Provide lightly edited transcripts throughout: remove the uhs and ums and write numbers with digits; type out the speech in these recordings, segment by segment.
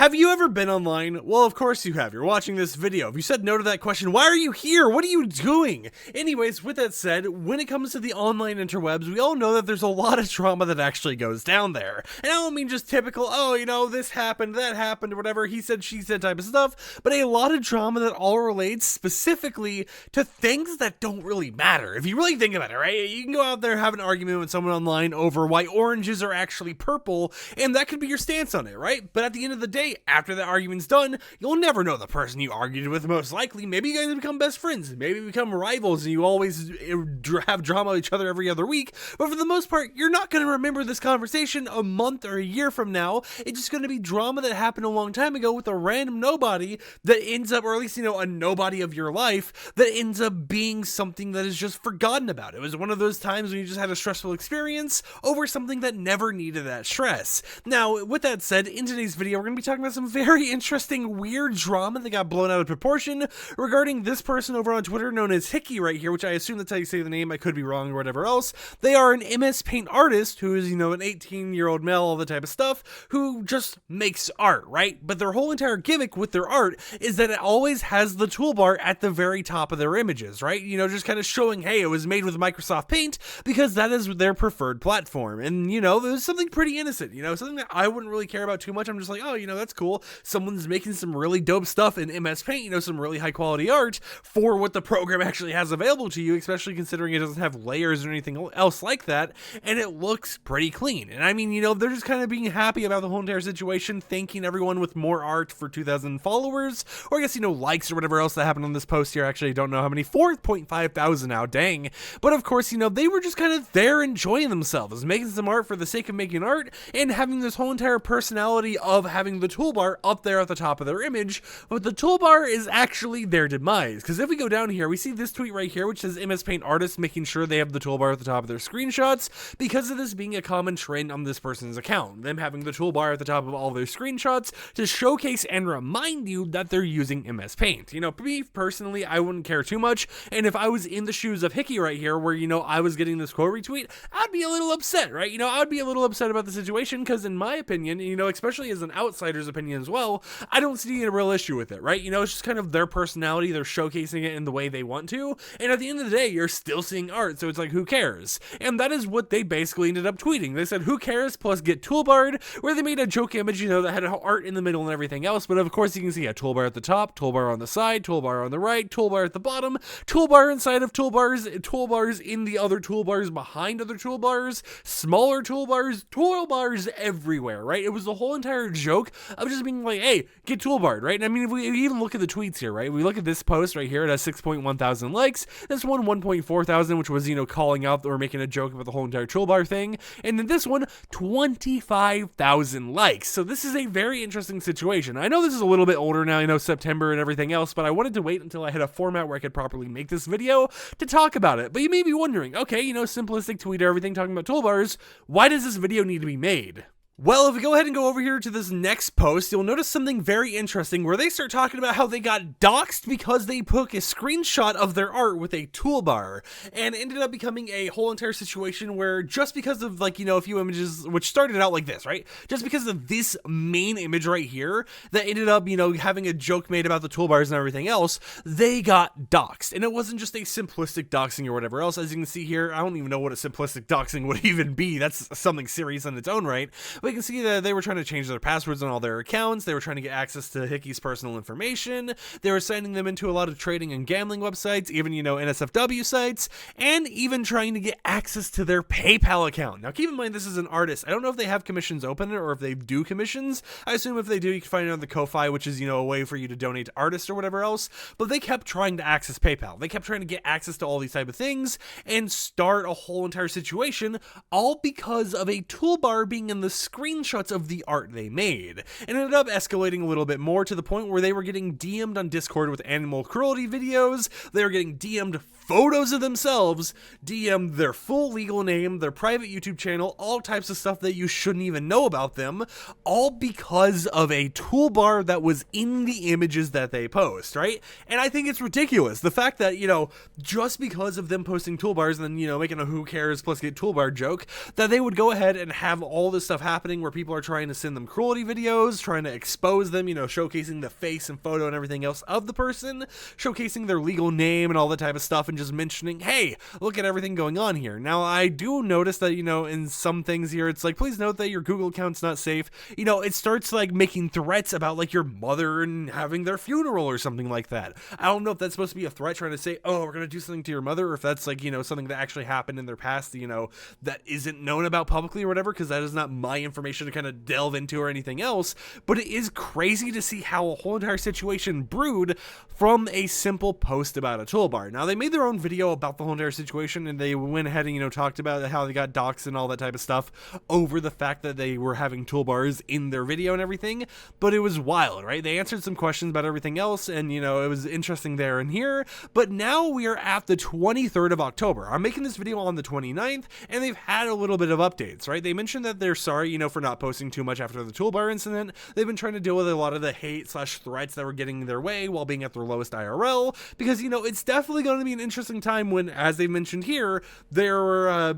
Have you ever been online? Well, of course you have. You're watching this video. If you said no to that question, why are you here? What are you doing? Anyways, with that said, when it comes to the online interwebs, we all know that there's a lot of drama that actually goes down there. And I don't mean just typical, oh, you know, this happened, that happened, or whatever, he said, she said type of stuff, but a lot of drama that all relates specifically to things that don't really matter. If you really think about it, right? You can go out there and have an argument with someone online over why oranges are actually purple, and that could be your stance on it, right? But at the end of the day, after the argument's done, you'll never know the person you argued with most likely. Maybe you guys become best friends, maybe become rivals, and you always have drama with each other every other week, but for the most part, you're not going to remember this conversation a month or a year from now. It's just going to be drama that happened a long time ago with a random nobody that ends up, or at least, you know, a nobody of your life that ends up being something that is just forgotten about. It was one of those times when you just had a stressful experience over something that never needed that stress. Now, with that said, in today's video, we're going to be talking about some very interesting, weird drama that got blown out of proportion regarding this person over on Twitter known as Hickey right here, which I assume that's how you say the name. I could be wrong or whatever else. They are an MS Paint artist who is, you know, an 18-year-old male, all the type of stuff, who just makes art, right? But their whole entire gimmick with their art is that it always has the toolbar at the very top of their images, right? You know, just kind of showing, hey, it was made with Microsoft Paint because that is their preferred platform. And, you know, there's something pretty innocent, you know, something that I wouldn't really care about too much. I'm just like, oh, you know, that's cool. Someone's making some really dope stuff in MS Paint, you know, some really high quality art for what the program actually has available to you, especially considering it doesn't have layers or anything else like that, and it looks pretty clean. And I mean, you know, they're just kind of being happy about the whole entire situation, thanking everyone with more art for 2,000 followers, or I guess, you know, likes or whatever else that happened on this post here. Actually, I don't know how many, 4.5 thousand now, dang. But of course, you know, they were just kind of there enjoying themselves, making some art for the sake of making art, and having this whole entire personality of having the toolbar up there at the top of their image. But the toolbar is actually their demise, because if we go down here, we see this tweet right here, which says MS Paint artists making sure they have the toolbar at the top of their screenshots because of this being a common trend on this person's account, them having the toolbar at the top of all their screenshots to showcase and remind you that they're using MS Paint. You know, me personally, I wouldn't care too much, and if I was in the shoes of Hickey right here, where, you know, I was getting this quote retweet, I'd be a little upset, right? You know, I'd be a little upset about the situation, because in my opinion, you know, especially as an outsider's opinion as well, I don't see a real issue with it, right? You know, it's just kind of their personality, they're showcasing it in the way they want to, and at the end of the day, you're still seeing art, so it's like, who cares? And that is what they basically ended up tweeting. They said, who cares, plus get toolbarred, where they made a joke image, you know, that had art in the middle and everything else, but of course you can see a toolbar at the top, toolbar on the side, toolbar on the right, toolbar at the bottom, toolbar inside of toolbars, toolbars in the other toolbars behind other toolbars, smaller toolbars everywhere, right? It was the whole entire joke of just being like, hey, get toolbarred, right? And I mean, if we even look at the tweets here, right? We look at this post right here, it has 6.1 thousand likes. This one, 1.4 thousand, which was, you know, calling out or making a joke about the whole entire toolbar thing. And then this one, 25,000 likes. So this is a very interesting situation. I know this is a little bit older now, you know, September and everything else, but I wanted to wait until I had a format where I could properly make this video to talk about it. But you may be wondering, okay, you know, simplistic tweet, everything talking about toolbars, why does this video need to be made? Well, if we go ahead and go over here to this next post, you'll notice something very interesting where they start talking about how they got doxxed because they took a screenshot of their art with a toolbar, and ended up becoming a whole entire situation where just because of, like, you know, a few images, which started out like this, right? Just because of this main image right here that ended up, you know, having a joke made about the toolbars and everything else, they got doxxed. And it wasn't just a simplistic doxing or whatever else. As you can see here, I don't even know what a simplistic doxing would even be. That's something serious in its own right. But you can see that they were trying to change their passwords on all their accounts. They were trying to get access to Hickey's personal information. They were sending them into a lot of trading and gambling websites, even, you know, NSFW sites, and even trying to get access to their PayPal account. Now, keep in mind, this is an artist. I don't know if they have commissions open or if they do commissions. I assume if they do, you can find it on the Ko-Fi, which is, you know, a way for you to donate to artists or whatever else. But they kept trying to access PayPal. They kept trying to get access to all these type of things and start a whole entire situation, all because of a toolbar being in the screenshots of the art they made. And ended up escalating a little bit more to the point where they were getting DM'd on Discord with animal cruelty videos. They were getting DM'd photos of themselves, DM'd their full legal name, their private YouTube channel, all types of stuff that you shouldn't even know about them, all because of a toolbar that was in the images that they post, right? And I think it's ridiculous. The fact that, you know, just because of them posting toolbars and then, you know, making a who cares plus get toolbar joke, that they would go ahead and have all this stuff happen happening where people are trying to send them cruelty videos, trying to expose them, showcasing the face and photo and everything else of the person, showcasing their legal name and all that type of stuff, and just mentioning, hey, look at everything going on here. Now, I do notice that, in some things here, it's like, please note that your Google account's not safe. It starts like making threats about like your mother and having their funeral or something like that. I don't know if that's supposed to be a threat trying to say, oh, we're going to do something to your mother, or if that's like, something that actually happened in their past, that isn't known about publicly or whatever, because that is not my information to kind of delve into or anything else. But it is crazy to see how a whole entire situation brewed from a simple post about a toolbar. Now, they made their own video about the whole entire situation, and they went ahead and, talked about how they got doxed and all that type of stuff over the fact that they were having toolbars in their video and everything. But it was wild, right? They answered some questions about everything else, and, it was interesting there and here. But now we are at the 23rd of October. I'm making this video on the 29th, and they've had a little bit of updates, right? They mentioned that they're sorry, for not posting too much after the toolbar incident. They've been trying to deal with a lot of the hate/threats that were getting their way while being at their lowest IRL, because, it's definitely going to be an interesting time when, as they mentioned here, there were,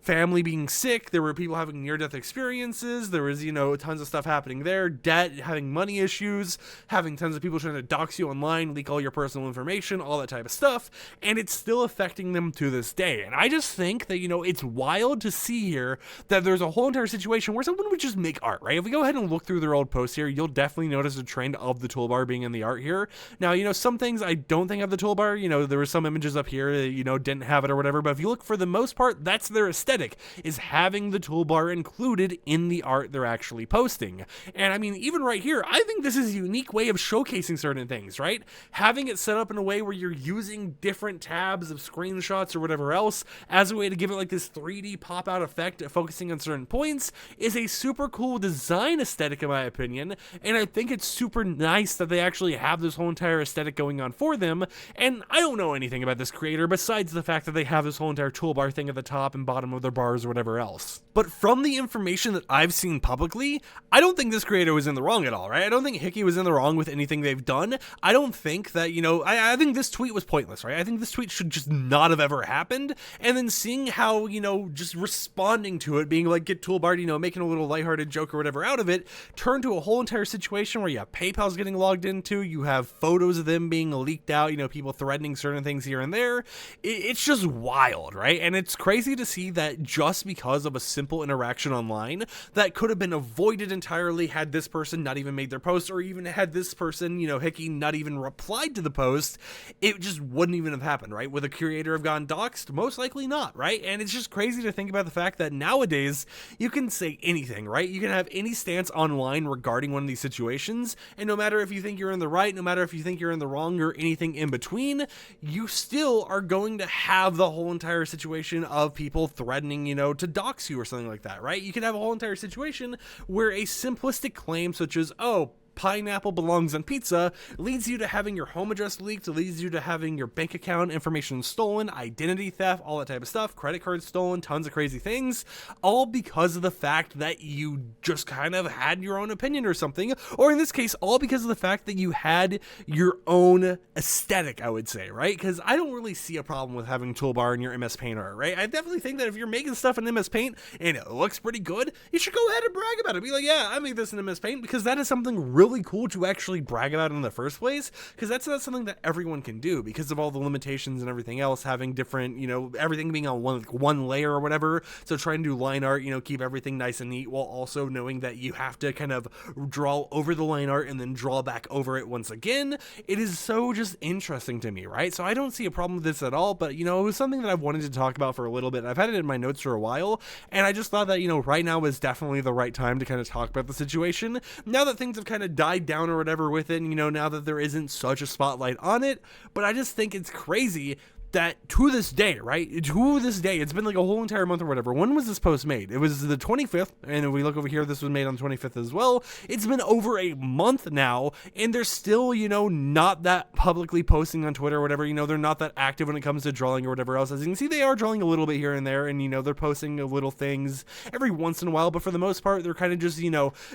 family being sick, there were people having near-death experiences, there was, tons of stuff happening there, debt, having money issues, having tons of people trying to dox you online, leak all your personal information, all that type of stuff, and it's still affecting them to this day. And I just think that, it's wild to see here that there's a whole entire situation where someone would just make art, right? If we go ahead and look through their old posts here, you'll definitely notice a trend of the toolbar being in the art here. Now, some things I don't think have the toolbar, there were some images up here that, didn't have it or whatever, but if you look, for the most part, that's their aesthetic, is having the toolbar included in the art they're actually posting. And I mean, even right here, I think this is a unique way of showcasing certain things, right? Having it set up in a way where you're using different tabs of screenshots or whatever else as a way to give it like this 3D pop-out effect, focusing on certain points, is a super cool design aesthetic in my opinion, and I think it's super nice that they actually have this whole entire aesthetic going on for them. And I don't know anything about this creator besides the fact that they have this whole entire toolbar thing at the top and bottom of their bars or whatever else. But from the information that I've seen publicly, I don't think this creator was in the wrong at all, right? I don't think Hickey was in the wrong with anything they've done. I don't think that, I think this tweet was pointless, right? I think this tweet should just not have ever happened. And then seeing how, just responding to it, being like, get toolbarred, making a little lighthearted joke or whatever out of it, turned to a whole entire situation where you have PayPal's getting logged into, you have photos of them being leaked out, people threatening certain things here and there. It's just wild, right? And it's crazy to see that just because of a simple interaction online that could have been avoided entirely had this person not even made their post, or even had this person, Hickey, not even replied to the post, it just wouldn't even have happened, right? Would the creator have gone doxxed? Most likely not, right? And it's just crazy to think about the fact that nowadays you can say anything, right? You can have any stance online regarding one of these situations, and no matter if you think you're in the right, no matter if you think you're in the wrong, or anything in between, you still are going to have the whole entire situation of people threatening, to dox you or something like that, right? You can have a whole entire situation where a simplistic claim such as, oh, pineapple belongs on pizza, leads you to having your home address leaked, leads you to having your bank account information stolen, identity theft, all that type of stuff, credit cards stolen, tons of crazy things, all because of the fact that you just kind of had your own opinion or something, or in this case, all because of the fact that you had your own aesthetic, I would say, right? Because I don't really see a problem with having toolbar in your MS Paint art, right? I definitely think that if you're making stuff in MS Paint and it looks pretty good, you should go ahead and brag about it. Be like, yeah, I made this in MS Paint, because that is something really cool to actually brag about in the first place, because that's not something that everyone can do because of all the limitations and everything else, having different, everything being on one layer or whatever. So trying to do line art, keep everything nice and neat, while also knowing that you have to kind of draw over the line art and then draw back over it once again. It is so just interesting to me, right? So I don't see a problem with this at all, but it was something that I've wanted to talk about for a little bit. I've had it in my notes for a while, and I just thought that, right now is definitely the right time to kind of talk about the situation. Now that things have kind of died down or whatever with it, now that there isn't such a spotlight on it. But I just think it's crazy that to this day, right? To this day, it's been like a whole entire month or whatever. When was this post made? It was the 25th, and if we look over here, this was made on the 25th as well. It's been over a month now, and they're still, not that publicly posting on Twitter or whatever. They're not that active when it comes to drawing or whatever else. As you can see, they are drawing a little bit here and there, and, they're posting little things every once in a while, but for the most part, they're kind of just,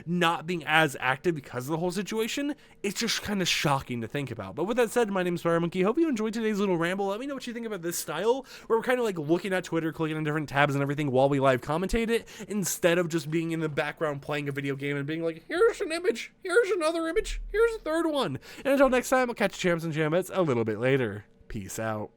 not being as active because of the whole situation. It's just kind of shocking to think about. But with that said, my name is FireMonkey. Hope you enjoyed today's little ramble. Let me know what what you think about this style, where we're kind of like looking at Twitter, clicking on different tabs and everything while we live commentate it, instead of just being in the background playing a video game and being like, here's an image, here's another image, here's a third one. And until next time, I'll catch you champs and chambettes a little bit later. Peace out.